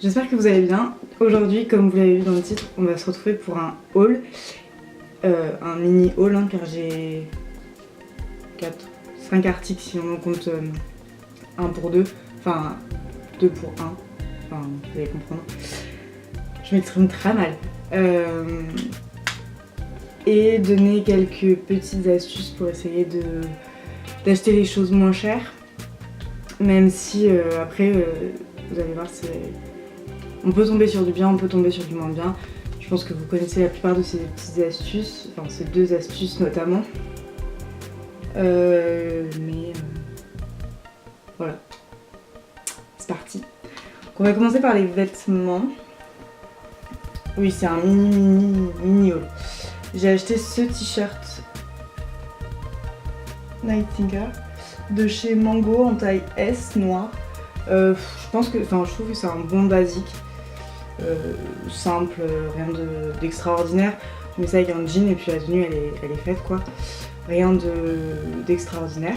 J'espère que vous allez bien. Aujourd'hui, comme vous l'avez vu dans le titre, on va se retrouver pour un haul. Un mini haul, hein, car j'ai 5 articles si on en compte 1 pour 2. Enfin, 2 pour 1. Enfin, vous allez comprendre. Je m'exprime très mal. Et donner quelques petites astuces pour essayer d'acheter les choses moins chères. Même si après, vous allez voir, on peut tomber sur du bien, on peut tomber sur du moins bien. Je pense que vous connaissez la plupart de ces petites astuces, enfin ces 2 astuces notamment. Voilà, c'est parti. Donc on va commencer par les vêtements. Oui, c'est un mini haul. J'ai acheté ce t-shirt Nightingale de chez Mango en taille S noir. Je trouve que c'est un bon basique. Simple, rien d'extraordinaire. Je mets ça avec un jean et puis la tenue elle est faite quoi. Rien d'extraordinaire.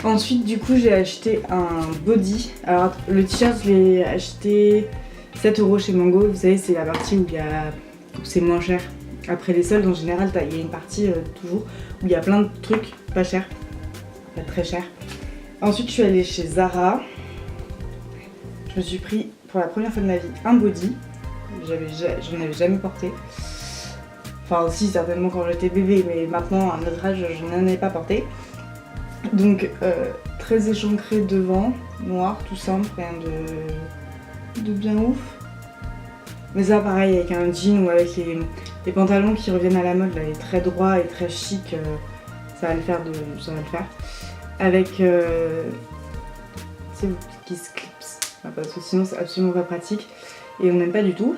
Ensuite du coup j'ai acheté un body. Alors le t-shirt je l'ai acheté 7 € chez Mango. Vous savez c'est la partie où c'est moins cher. Après les soldes en général il y a une partie toujours où il y a plein de trucs pas chers. Pas très chers. Ensuite je suis allée chez Zara. Je me suis pris pour la première fois de ma vie un body. J'en avais jamais porté. Enfin si certainement quand j'étais bébé, mais maintenant à notre âge je n'en ai pas porté. Donc très échancré devant, noir, tout simple, rien de bien ouf. Mais ça pareil avec un jean ou avec les pantalons qui reviennent à la mode, là, les très droits et très chic, ça va le faire. Avec ces qui se clipsent, parce que sinon c'est absolument pas pratique et on n'aime pas du tout.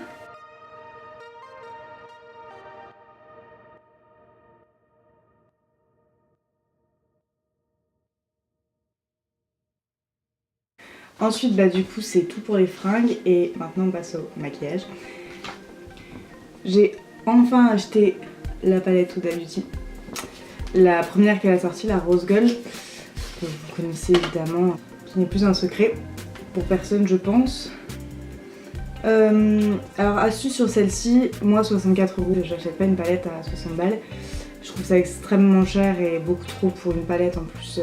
Ensuite du coup c'est tout pour les fringues et maintenant on passe au maquillage. J'ai enfin acheté la palette Huda Beauty. La première qu'elle a sortie, la Rose Gold, que vous connaissez évidemment, qui n'est plus un secret pour personne je pense. Alors astuce sur celle-ci, moi 64 €, j'achète pas une palette à 60 balles. Je trouve ça extrêmement cher et beaucoup trop pour une palette en plus.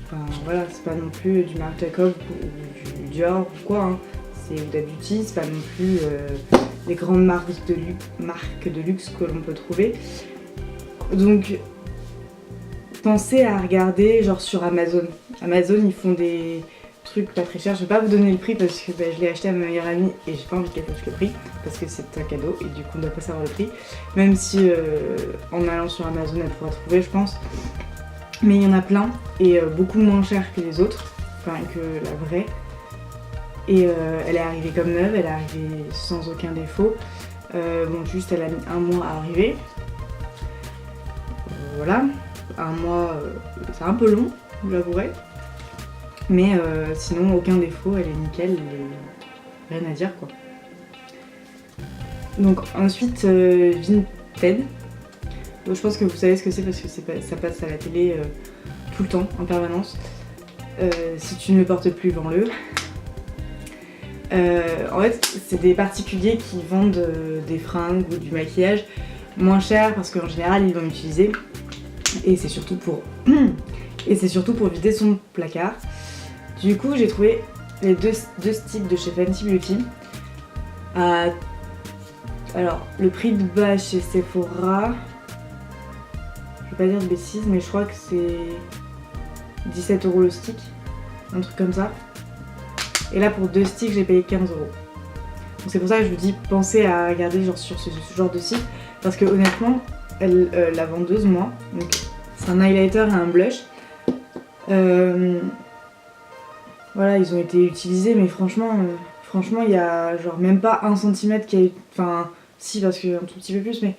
Enfin voilà, c'est pas non plus du Marc Jacob ou du Dior ou quoi, hein. C'est Huda Beauty, c'est pas non plus les grandes marques de luxe que l'on peut trouver. Donc pensez à regarder genre sur Amazon. Amazon ils font des trucs pas très chers. Je vais pas vous donner le prix parce que je l'ai acheté à ma meilleure amie et j'ai pas envie qu'elle sache le prix parce que c'est un cadeau et du coup on doit pas savoir le prix. Même si en allant sur Amazon elle pourra trouver je pense. Mais il y en a plein et beaucoup moins cher que les autres, enfin que la vraie. Et elle est arrivée comme neuve, elle est arrivée sans aucun défaut. Bon juste elle a mis 1 mois à arriver. Voilà, 1 mois c'est un peu long, j'avouerai. Mais sinon aucun défaut, elle est nickel, rien à dire quoi. Donc ensuite Vinted. Je pense que vous savez ce que c'est parce que ça passe à la télé tout le temps, en permanence. Si tu ne le portes plus, vends-le. En fait, c'est des particuliers qui vendent des fringues ou du maquillage moins cher parce qu'en général, ils vont l'utiliser. Et c'est surtout pour vider son placard. Du coup, j'ai trouvé les deux sticks de chez Fenty Beauty. Alors, le prix de base chez Sephora, je vais pas dire de bêtises, mais je crois que c'est 17 € le stick, un truc comme ça. Et là pour 2 sticks j'ai payé 15 €. Donc c'est pour ça que je vous dis pensez à regarder genre sur ce genre de site parce que honnêtement la vendeuse moi, donc c'est un highlighter et un blush. Voilà ils ont été utilisés mais franchement il y a genre même pas 1 cm qui a eu. Enfin si parce que un tout petit peu plus mais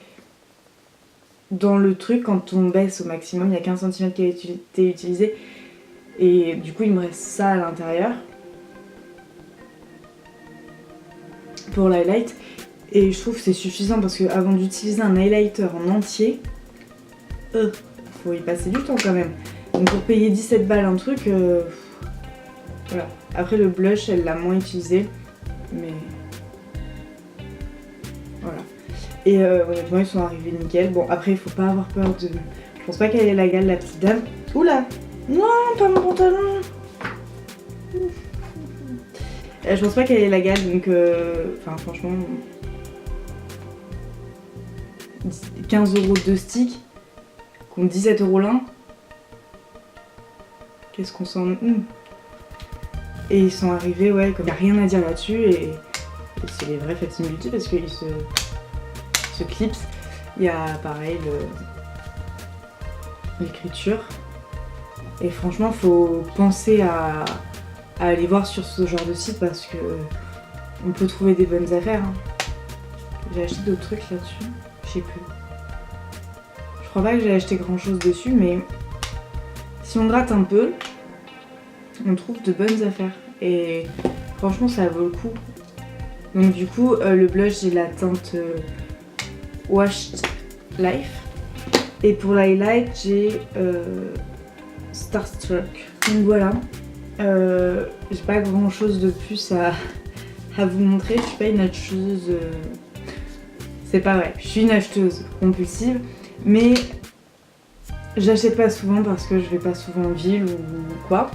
dans le truc quand on baisse au maximum il y a qu'1 cm qui a été utilisé et du coup il me reste ça à l'intérieur pour l'highlight Et je trouve que c'est suffisant parce que avant d'utiliser un highlighter en entier, faut y passer du temps quand même. Donc pour payer 17 balles un truc, voilà. Après le blush, elle l'a moins utilisé, mais voilà. Et honnêtement, ils sont arrivés nickel. Bon, après, il faut pas avoir peur de... Je pense pas qu'elle ait la gale, la petite dame. Oula! Non, pas mon pantalon! Je pense pas qu'elle ait la gale, donc... Enfin, franchement... 15€ 2 sticks, contre 17€ l'un. Qu'est-ce qu'on s'en... Et ils sont arrivés, ouais, comme il n'y a rien à dire là-dessus, et c'est les vrais Fenty Beauty parce qu'ils se clipsent. Il y a pareil l'écriture. Et franchement, faut penser à aller voir sur ce genre de site parce que on peut trouver des bonnes affaires. Hein. J'ai acheté d'autres trucs là-dessus, je sais plus. Je crois pas que j'ai acheté grand chose dessus, mais si on gratte un peu, on trouve de bonnes affaires. Et franchement, ça vaut le coup. Donc du coup, le blush, j'ai la teinte Washed Life. Et pour l'highlight, j'ai Starstruck. Donc voilà. J'ai pas grand chose de plus à vous montrer. Je suis pas une acheteuse... C'est pas vrai. Je suis une acheteuse compulsive. Mais j'achète pas souvent parce que je vais pas souvent en ville ou quoi.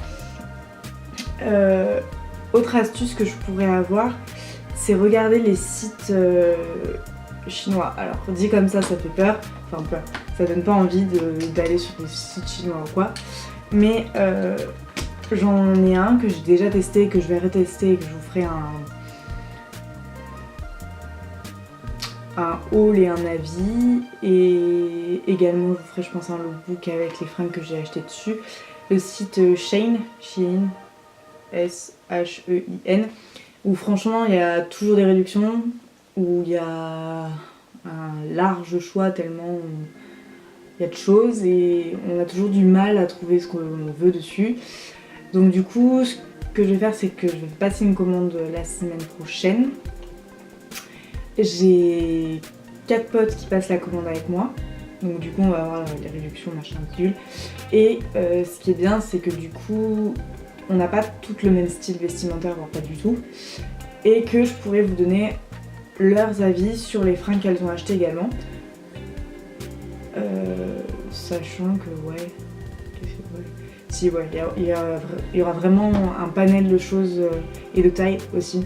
Autre astuce que je pourrais avoir, c'est regarder les sites chinois. Alors dit comme ça fait peur, enfin peur, ça donne pas envie d'aller sur des sites chinois ou quoi. Mais j'en ai un que j'ai déjà testé, que je vais retester et que je vous ferai un haul et un avis. Et également je vous ferai je pense un lookbook avec les fringues que j'ai acheté dessus. Le site Shein, S-H-E-I-N, où franchement il y a toujours des réductions, où il y a un large choix tellement il y a de choses et on a toujours du mal à trouver ce qu'on veut dessus. Donc du coup ce que je vais faire c'est que je vais passer une commande la semaine prochaine. J'ai 4 potes qui passent la commande avec moi. Donc du coup on va avoir les réductions machin bidule. Et ce qui est bien c'est que du coup on n'a pas tout le même style vestimentaire, voire pas du tout. Et que je pourrais vous donner leurs avis sur les fringues qu'elles ont achetées également. Sachant que si ouais, il y aura vraiment un panel de choses et de taille aussi.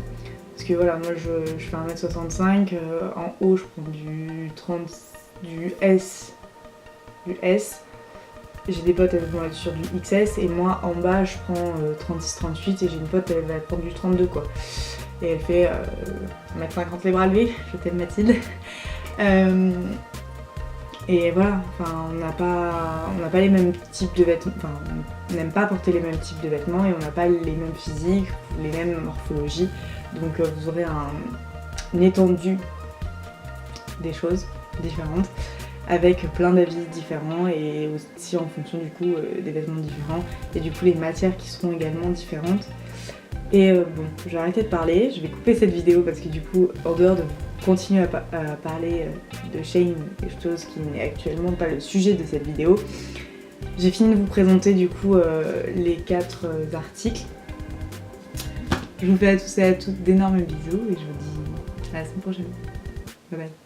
Parce que voilà, moi je fais 1m65, en haut je prends du S. J'ai des potes, elles vont être sur du XS et moi en bas je prends 36-38 et j'ai une pote, elle va prendre du 32 quoi. Et elle fait 1m50 les bras levés, je t'aime Mathilde. Et voilà, enfin on n'a pas les mêmes types de vêtements, enfin on n'aime pas porter les mêmes types de vêtements et on n'a pas les mêmes physiques, les mêmes morphologies. Donc vous aurez une étendue des choses différentes, avec plein d'avis différents et aussi en fonction du coup des vêtements différents et du coup les matières qui seront également différentes. Et bon, je vais arrêter de parler, je vais couper cette vidéo parce que du coup, en dehors de continuer à parler de Shein, quelque chose qui n'est actuellement pas le sujet de cette vidéo, j'ai fini de vous présenter du coup les 4 articles. Je vous fais à tous et à toutes d'énormes bisous et je vous dis à la semaine prochaine. Bye bye.